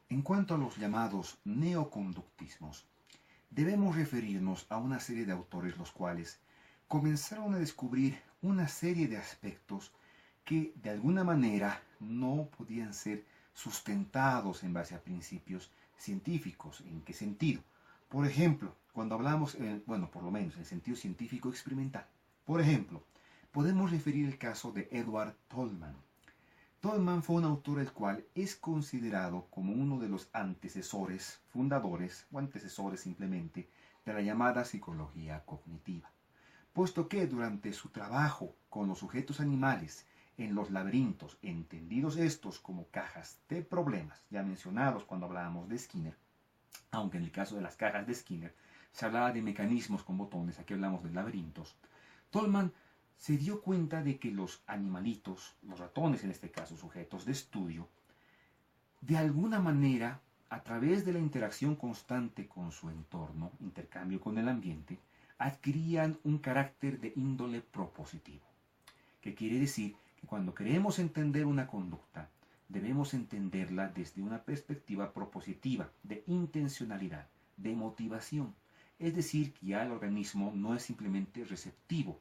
En cuanto a los llamados neoconductismos, debemos referirnos a una serie de autores los cuales comenzaron a descubrir una serie de aspectos que de alguna manera no podían ser sustentados en base a principios científicos. ¿En qué sentido? Por ejemplo, cuando hablamos, bueno, por lo menos en sentido científico experimental. Por ejemplo, podemos referir el caso de Edward Tolman. Tolman fue un autor el cual es considerado como uno de los antecesores, fundadores o antecesores simplemente de la llamada psicología cognitiva, puesto que durante su trabajo con los sujetos animales en los laberintos, entendidos estos como cajas de problemas, ya mencionados cuando hablábamos de Skinner, aunque en el caso de las cajas de Skinner se hablaba de mecanismos con botones, aquí hablamos de laberintos, Tolman se dio cuenta de que los animalitos, los ratones en este caso, sujetos de estudio, de alguna manera, a través de la interacción constante con su entorno, intercambio con el ambiente, adquirían un carácter de índole propositivo, que quiere decir que cuando queremos entender una conducta, debemos entenderla desde una perspectiva propositiva, de intencionalidad, de motivación. Es decir, que ya el organismo no es simplemente receptivo,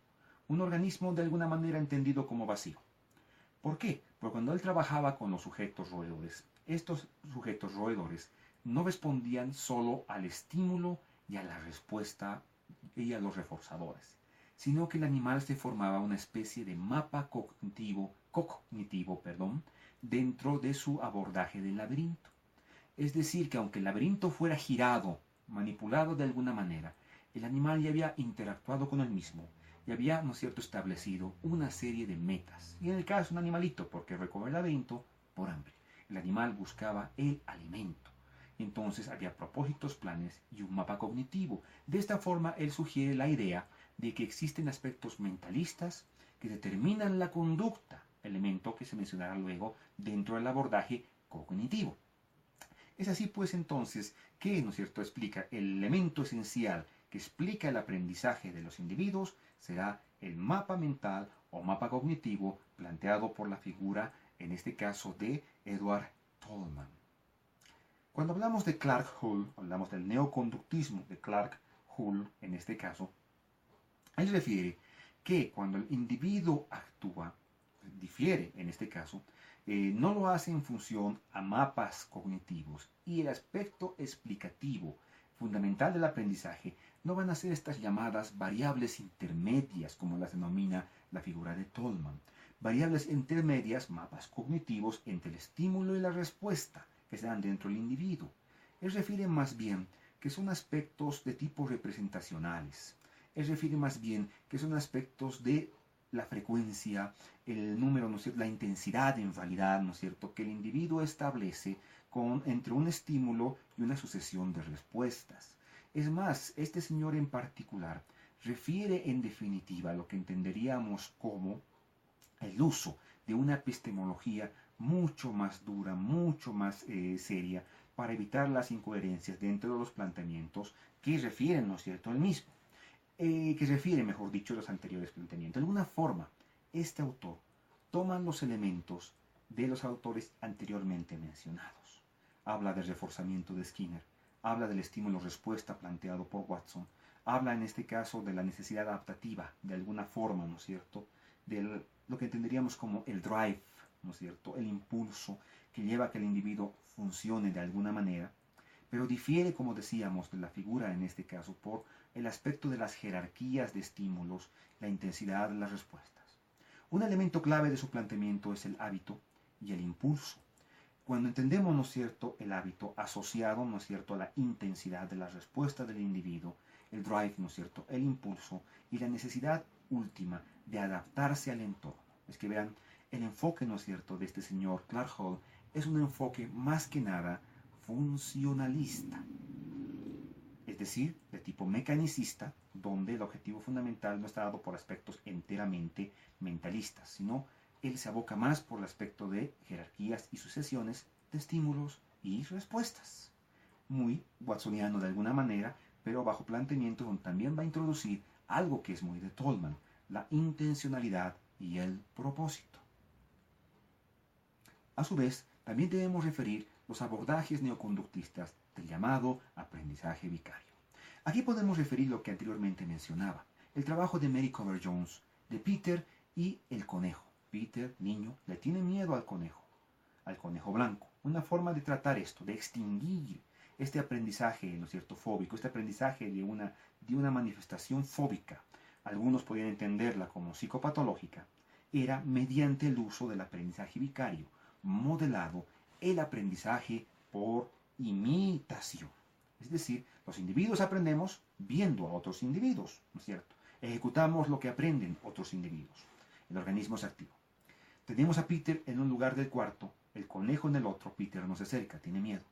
un organismo de alguna manera entendido como vacío. ¿Por qué? Porque cuando él trabajaba con los sujetos roedores, estos sujetos roedores no respondían solo al estímulo y a la respuesta y a los reforzadores, sino que el animal se formaba una especie de mapa cognitivo, dentro de su abordaje del laberinto. Es decir, que aunque el laberinto fuera girado, manipulado de alguna manera, el animal ya había interactuado con el mismo y había, ¿no es cierto?, establecido una serie de metas. Y en el caso de un animalito, porque recorre el laberinto por hambre. El animal buscaba el alimento. Entonces había propósitos, planes y un mapa cognitivo. De esta forma, él sugiere la idea de que existen aspectos mentalistas que determinan la conducta, elemento que se mencionará luego dentro del abordaje cognitivo. Es así pues entonces que, ¿no es cierto?, explica el elemento esencial que explica el aprendizaje de los individuos será el mapa mental o mapa cognitivo planteado por la figura, en este caso, de Edward Tolman. Cuando hablamos de Clark Hull, hablamos del neoconductismo de Clark Hull, en este caso, él refiere que cuando el individuo actúa, difiere en este caso, no lo hace en función a mapas cognitivos y el aspecto explicativo fundamental del aprendizaje no van a ser estas llamadas variables intermedias, como las denomina la figura de Tolman. Variables intermedias, mapas cognitivos entre el estímulo y la respuesta que se dan dentro del individuo. Él refiere más bien que son aspectos de tipo representacionales. Él refiere más bien que son aspectos de la frecuencia, el número, ¿no es cierto?, la intensidad en realidad, ¿no es cierto?, que el individuo establece entre un estímulo y una sucesión de respuestas. Es más, este señor en particular refiere en definitiva lo que entenderíamos como el uso de una epistemología mucho más dura, mucho más seria, para evitar las incoherencias dentro de los planteamientos que refieren, ¿no es cierto?, al mismo. Que refiere, mejor dicho, a los anteriores planteamientos. De alguna forma, este autor toma los elementos de los autores anteriormente mencionados. Habla del reforzamiento de Skinner, habla del estímulo-respuesta planteado por Watson, habla en este caso de la necesidad adaptativa, de alguna forma, ¿no es cierto?, de lo que entenderíamos como el drive, ¿no es cierto?, el impulso que lleva a que el individuo funcione de alguna manera, pero difiere, como decíamos, de la figura en este caso por el aspecto de las jerarquías de estímulos, la intensidad de las respuestas. Un elemento clave de su planteamiento es el hábito y el impulso. Cuando entendemos, ¿no es cierto?, el hábito asociado, ¿no es cierto?, a la intensidad de la respuesta del individuo, el drive, ¿no es cierto?, el impulso y la necesidad última de adaptarse al entorno. Es que vean, el enfoque, ¿no es cierto?, de este señor Clark Hull es un enfoque más que nada funcionalista, es decir, de tipo mecanicista, donde el objetivo fundamental no está dado por aspectos enteramente mentalistas, sino él se aboca más por el aspecto de jerarquías y sucesiones de estímulos y respuestas. Muy watsoniano de alguna manera, pero bajo planteamiento donde también va a introducir algo que es muy de Tolman, la intencionalidad y el propósito. A su vez, también debemos referir los abordajes neoconductistas del llamado aprendizaje vicario. Aquí podemos referir lo que anteriormente mencionaba, el trabajo de Mary Cover Jones, de Peter y el conejo. Peter, niño, le tiene miedo al conejo blanco. Una forma de tratar esto, de extinguir este aprendizaje, ¿no es cierto?, fóbico, este aprendizaje de una manifestación fóbica, algunos podían entenderla como psicopatológica, era mediante el uso del aprendizaje vicario, modelado el aprendizaje por imitación. Es decir, los individuos aprendemos viendo a otros individuos, ¿no es cierto? Ejecutamos lo que aprenden otros individuos. El organismo es activo. Tenemos a Peter en un lugar del cuarto, el conejo en el otro. Peter no se acerca, tiene miedo.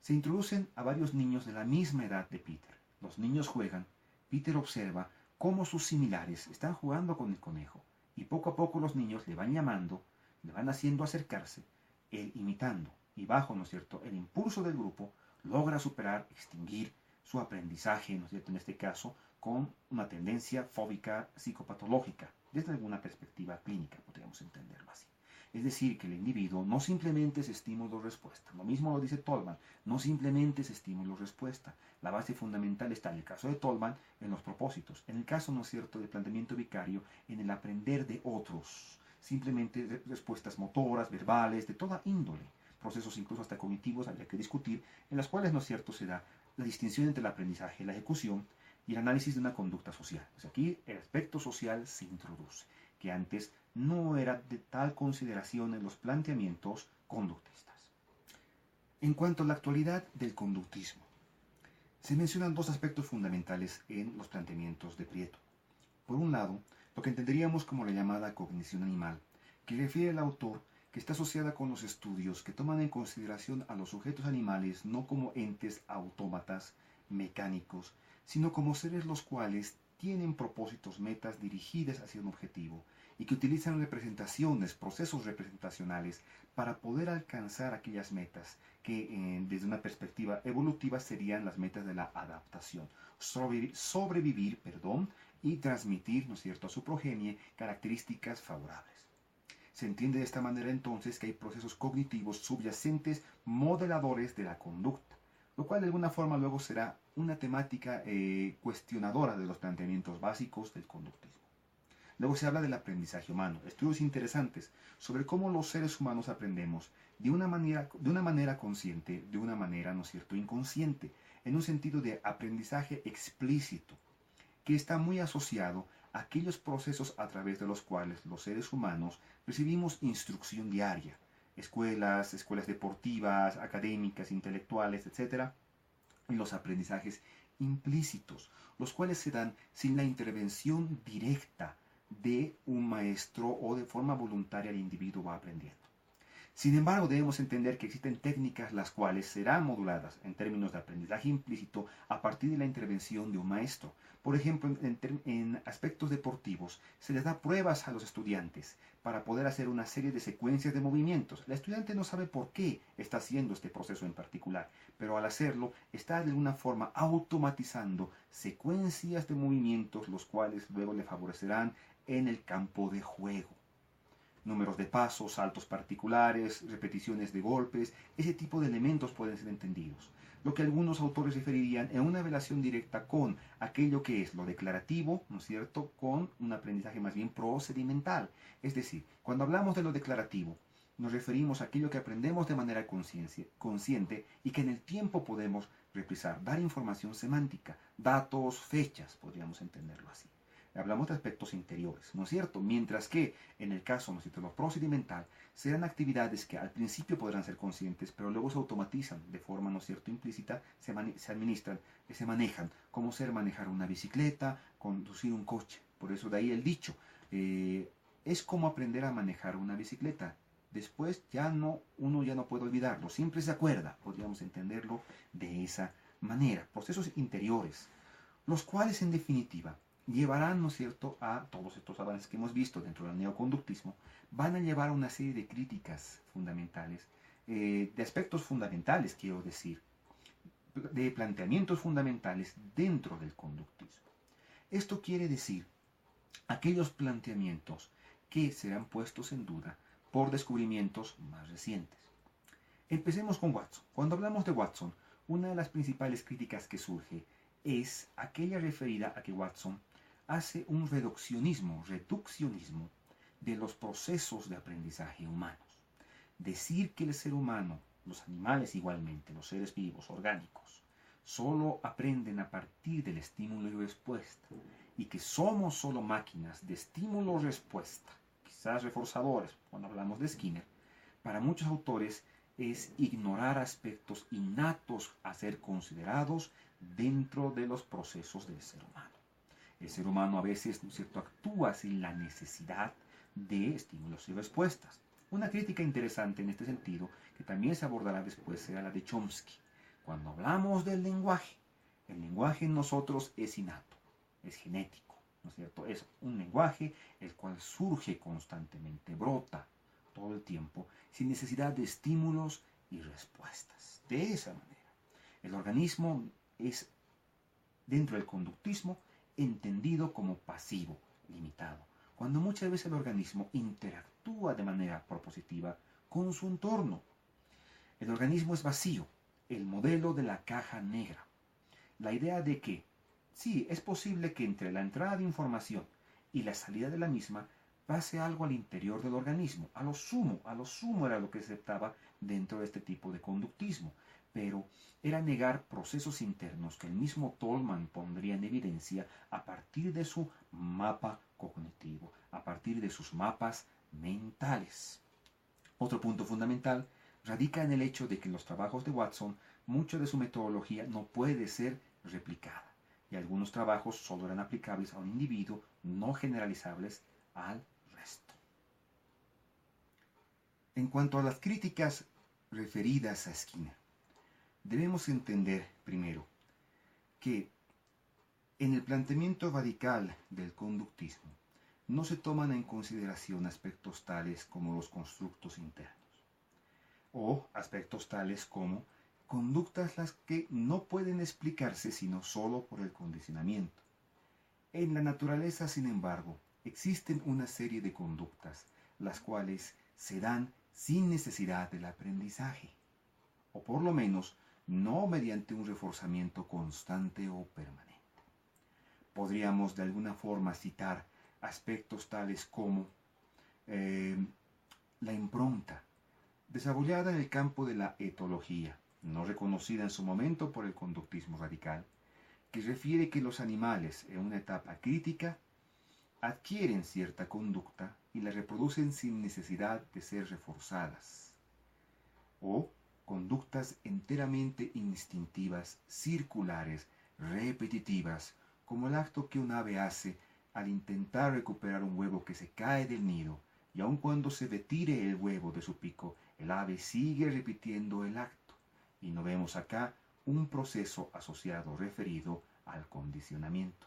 Se introducen a varios niños de la misma edad de Peter. Los niños juegan. Peter observa cómo sus similares están jugando con el conejo. Y poco a poco los niños le van llamando, le van haciendo acercarse, él imitando. Y bajo, ¿no es cierto?, el impulso del grupo, logra superar, extinguir su aprendizaje, ¿no es cierto?, en este caso, con una tendencia fóbica psicopatológica, desde alguna perspectiva clínica, podríamos entenderlo así. Es decir, que el individuo no simplemente es estímulo-respuesta. Lo mismo lo dice Tolman, no simplemente es estímulo-respuesta. La base fundamental está, en el caso de Tolman, en los propósitos. En el caso, ¿no es cierto?, del planteamiento vicario, en el aprender de otros. Simplemente respuestas motoras, verbales, de toda índole. Procesos incluso hasta cognitivos, habría que discutir, en las cuales, ¿no es cierto?, se da la distinción entre el aprendizaje, la ejecución y el análisis de una conducta social. O sea, aquí el aspecto social se introduce, que antes no era de tal consideración en los planteamientos conductistas. En cuanto a la actualidad del conductismo, se mencionan dos aspectos fundamentales en los planteamientos de Prieto. Por un lado, lo que entenderíamos como la llamada cognición animal, que refiere el autor que está asociada con los estudios que toman en consideración a los sujetos animales no como entes autómatas, mecánicos, sino como seres los cuales tienen propósitos, metas dirigidas hacia un objetivo y que utilizan representaciones, procesos representacionales para poder alcanzar aquellas metas que desde una perspectiva evolutiva serían las metas de la adaptación, sobrevivir, y transmitir, ¿no es cierto?, a su progenie características favorables. Se entiende de esta manera entonces que hay procesos cognitivos subyacentes modeladores de la conducta, lo cual de alguna forma luego será una temática cuestionadora de los planteamientos básicos del conductismo. Luego se habla del aprendizaje humano, estudios interesantes sobre cómo los seres humanos aprendemos de una manera consciente, de una manera, ¿no es cierto?, inconsciente, en un sentido de aprendizaje explícito, que está muy asociado a aquellos procesos a través de los cuales los seres humanos recibimos instrucción diaria, escuelas deportivas, académicas, intelectuales, etc., y los aprendizajes implícitos, los cuales se dan sin la intervención directa de un maestro o de forma voluntaria el individuo va aprendiendo. Sin embargo, debemos entender que existen técnicas las cuales serán moduladas en términos de aprendizaje implícito a partir de la intervención de un maestro. Por ejemplo, en aspectos deportivos se les da pruebas a los estudiantes para poder hacer una serie de secuencias de movimientos. El estudiante no sabe por qué está haciendo este proceso en particular, pero al hacerlo está de alguna forma automatizando secuencias de movimientos los cuales luego le favorecerán en el campo de juego. Números de pasos, saltos particulares, repeticiones de golpes, ese tipo de elementos pueden ser entendidos. Lo que algunos autores referirían en una relación directa con aquello que es lo declarativo, ¿no es cierto?, con un aprendizaje más bien procedimental. Es decir, cuando hablamos de lo declarativo, nos referimos a aquello que aprendemos de manera consciente y que en el tiempo podemos reprisar, dar información semántica, datos, fechas, podríamos entenderlo así. Hablamos de aspectos interiores, ¿no es cierto? Mientras que en el caso, ¿no es cierto?, lo procedimental, serán actividades que al principio podrán ser conscientes, pero luego se automatizan de forma, ¿no es cierto?, implícita, se administran, se manejan, como ser manejar una bicicleta, conducir un coche. Por eso de ahí el dicho, es como aprender a manejar una bicicleta. Después uno ya no puede olvidarlo, siempre se acuerda, podríamos entenderlo de esa manera. Procesos interiores, los cuales en definitiva llevarán, ¿no es cierto?, a todos estos avances que hemos visto dentro del neoconductismo, van a llevar a una serie de críticas fundamentales, de aspectos fundamentales, quiero decir, de planteamientos fundamentales dentro del conductismo. Esto quiere decir aquellos planteamientos que serán puestos en duda por descubrimientos más recientes. Empecemos con Watson. Cuando hablamos de Watson, una de las principales críticas que surge es aquella referida a que Watson hace un reduccionismo de los procesos de aprendizaje humanos. Decir que el ser humano, los animales igualmente, los seres vivos, orgánicos, solo aprenden a partir del estímulo y respuesta, y que somos solo máquinas de estímulo-respuesta, quizás reforzadores, cuando hablamos de Skinner, para muchos autores es ignorar aspectos innatos a ser considerados dentro de los procesos del ser humano. El ser humano a veces, ¿no es cierto?, actúa sin la necesidad de estímulos y respuestas. Una crítica interesante en este sentido, que también se abordará después, será la de Chomsky. Cuando hablamos del lenguaje, el lenguaje en nosotros es innato, es genético, ¿no es cierto? Es un lenguaje el cual surge constantemente, brota todo el tiempo, sin necesidad de estímulos y respuestas. De esa manera, el organismo es, dentro del conductismo, entendido como pasivo, limitado, cuando muchas veces el organismo interactúa de manera propositiva con su entorno. El organismo es vacío, el modelo de la caja negra. La idea de que, sí, es posible que entre la entrada de información y la salida de la misma pase algo al interior del organismo. A lo sumo era lo que se aceptaba dentro de este tipo de conductismo, pero era negar procesos internos que el mismo Tolman pondría en evidencia a partir de su mapa cognitivo, a partir de sus mapas mentales. Otro punto fundamental radica en el hecho de que en los trabajos de Watson, mucho de su metodología no puede ser replicada, y algunos trabajos solo eran aplicables a un individuo, no generalizables al resto. En cuanto a las críticas referidas a Skinner, debemos entender primero que en el planteamiento radical del conductismo no se toman en consideración aspectos tales como los constructos internos, o aspectos tales como conductas las que no pueden explicarse sino solo por el condicionamiento. En la naturaleza, sin embargo, existen una serie de conductas, las cuales se dan sin necesidad del aprendizaje, o por lo menos no mediante un reforzamiento constante o permanente. Podríamos de alguna forma citar aspectos tales como la impronta, desarrollada en el campo de la etología, no reconocida en su momento por el conductismo radical, que refiere que los animales en una etapa crítica adquieren cierta conducta y la reproducen sin necesidad de ser reforzadas, o conductas enteramente instintivas, circulares, repetitivas, como el acto que un ave hace al intentar recuperar un huevo que se cae del nido, y aun cuando se retire el huevo de su pico, el ave sigue repitiendo el acto, y no vemos acá un proceso asociado referido al condicionamiento.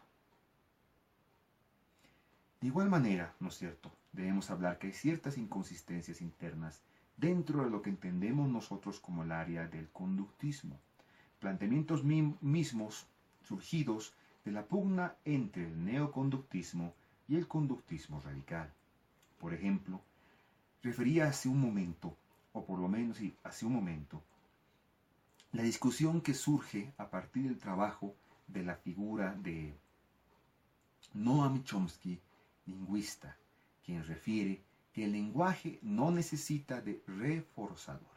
De igual manera, ¿no es cierto?, debemos hablar que hay ciertas inconsistencias internas dentro de lo que entendemos nosotros como el área del conductismo, planteamientos mismos surgidos de la pugna entre el neoconductismo y el conductismo radical. Por ejemplo, refería hace un momento, o por lo menos sí, hace un momento, la discusión que surge a partir del trabajo de la figura de Noam Chomsky, lingüista, quien refiere que el lenguaje no necesita de reforzadores.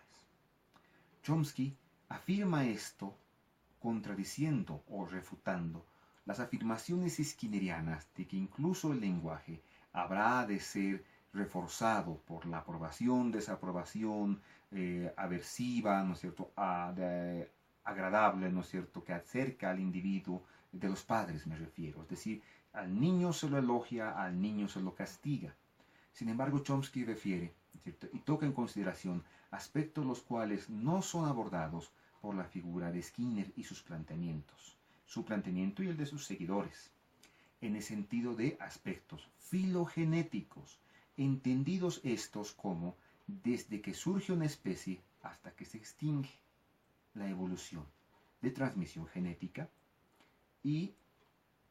Chomsky afirma esto contradiciendo o refutando las afirmaciones skinnerianas de que incluso el lenguaje habrá de ser reforzado por la aprobación, desaprobación, aversiva, ¿no es cierto?, agradable, ¿no es cierto?, que acerca al individuo, de los padres me refiero, es decir, al niño se lo elogia, al niño se lo castiga. Sin embargo, Chomsky refiere, ¿cierto?, y toca en consideración aspectos los cuales no son abordados por la figura de Skinner y sus planteamientos, su planteamiento y el de sus seguidores, en el sentido de aspectos filogenéticos, entendidos estos como desde que surge una especie hasta que se extingue, la evolución de transmisión genética, y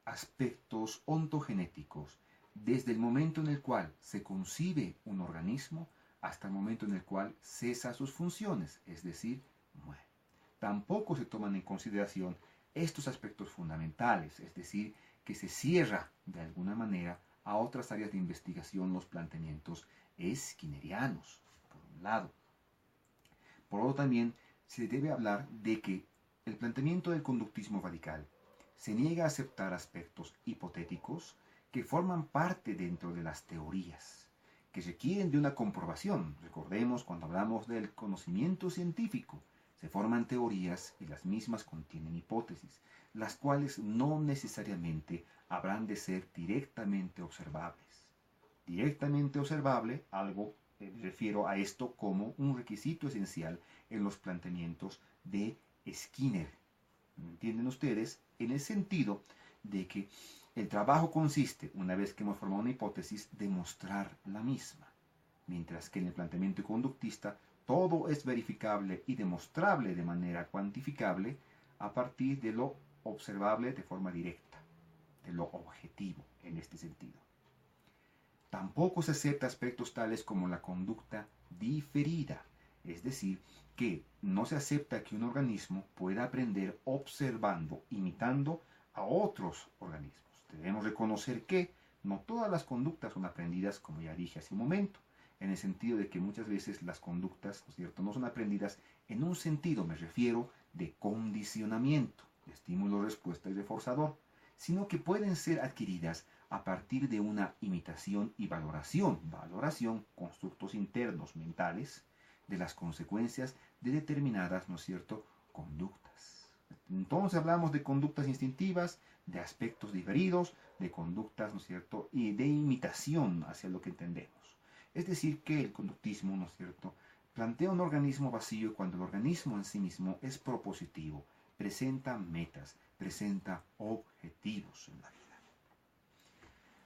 aspectos ontogenéticos, desde el momento en el cual se concibe un organismo hasta el momento en el cual cesa sus funciones, es decir, muere. Tampoco se toman en consideración estos aspectos fundamentales, es decir, que se cierra de alguna manera a otras áreas de investigación los planteamientos skinnerianos, por un lado. Por otro, también se debe hablar de que el planteamiento del conductismo radical se niega a aceptar aspectos hipotéticos que forman parte dentro de las teorías, que requieren de una comprobación. Recordemos cuando hablamos del conocimiento científico, se forman teorías y las mismas contienen hipótesis, las cuales no necesariamente habrán de ser directamente observables. Directamente observable, algo me refiero a esto como un requisito esencial en los planteamientos de Skinner. ¿Entienden ustedes? En el sentido de que el trabajo consiste, una vez que hemos formado una hipótesis, demostrar la misma. Mientras que en el planteamiento conductista todo es verificable y demostrable de manera cuantificable a partir de lo observable de forma directa, de lo objetivo en este sentido. Tampoco se acepta aspectos tales como la conducta diferida, es decir, que no se acepta que un organismo pueda aprender observando, imitando a otros organismos. Debemos reconocer que no todas las conductas son aprendidas, como ya dije hace un momento, en el sentido de que muchas veces las conductas, ¿no es cierto?, no son aprendidas en un sentido, me refiero, de condicionamiento, de estímulo, respuesta y reforzador, sino que pueden ser adquiridas a partir de una imitación y valoración, constructos internos mentales, de las consecuencias de determinadas, ¿no es cierto?, conductas. Entonces hablamos de conductas instintivas, de aspectos diferidos, de conductas, ¿no es cierto?, y de imitación hacia lo que entendemos. Es decir, que el conductismo, ¿no es cierto?, plantea un organismo vacío cuando el organismo en sí mismo es propositivo, presenta metas, presenta objetivos en la vida.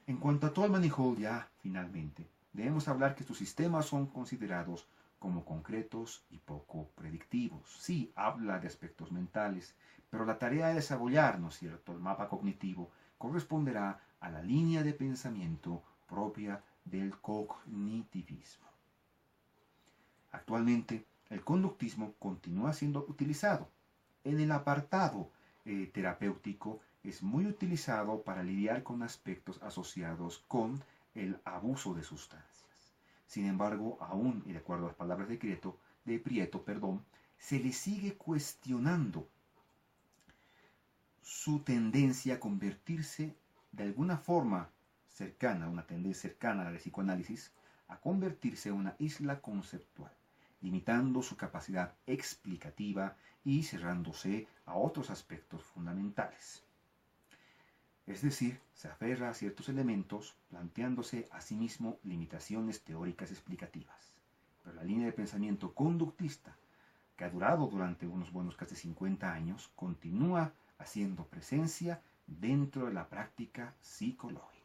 En cuanto a Tolman y Hall, ya finalmente, debemos hablar que sus sistemas son considerados como concretos y poco predictivos. Sí, habla de aspectos mentales, pero la tarea de desarrollar, ¿no es cierto?, el mapa cognitivo corresponderá a la línea de pensamiento propia del cognitivismo. Actualmente, el conductismo continúa siendo utilizado. En el apartado terapéutico es muy utilizado para lidiar con aspectos asociados con el abuso de sustancias. Sin embargo, aún, y de acuerdo a las palabras de Prieto, se le sigue cuestionando su tendencia a convertirse de alguna forma cercana, una tendencia cercana a la psicoanálisis, a convertirse en una isla conceptual, limitando su capacidad explicativa y cerrándose a otros aspectos fundamentales. Es decir, se aferra a ciertos elementos, planteándose a sí mismo limitaciones teóricas explicativas. Pero la línea de pensamiento conductista, que ha durado durante unos buenos casi 50 años, continúa haciendo presencia dentro de la práctica psicológica.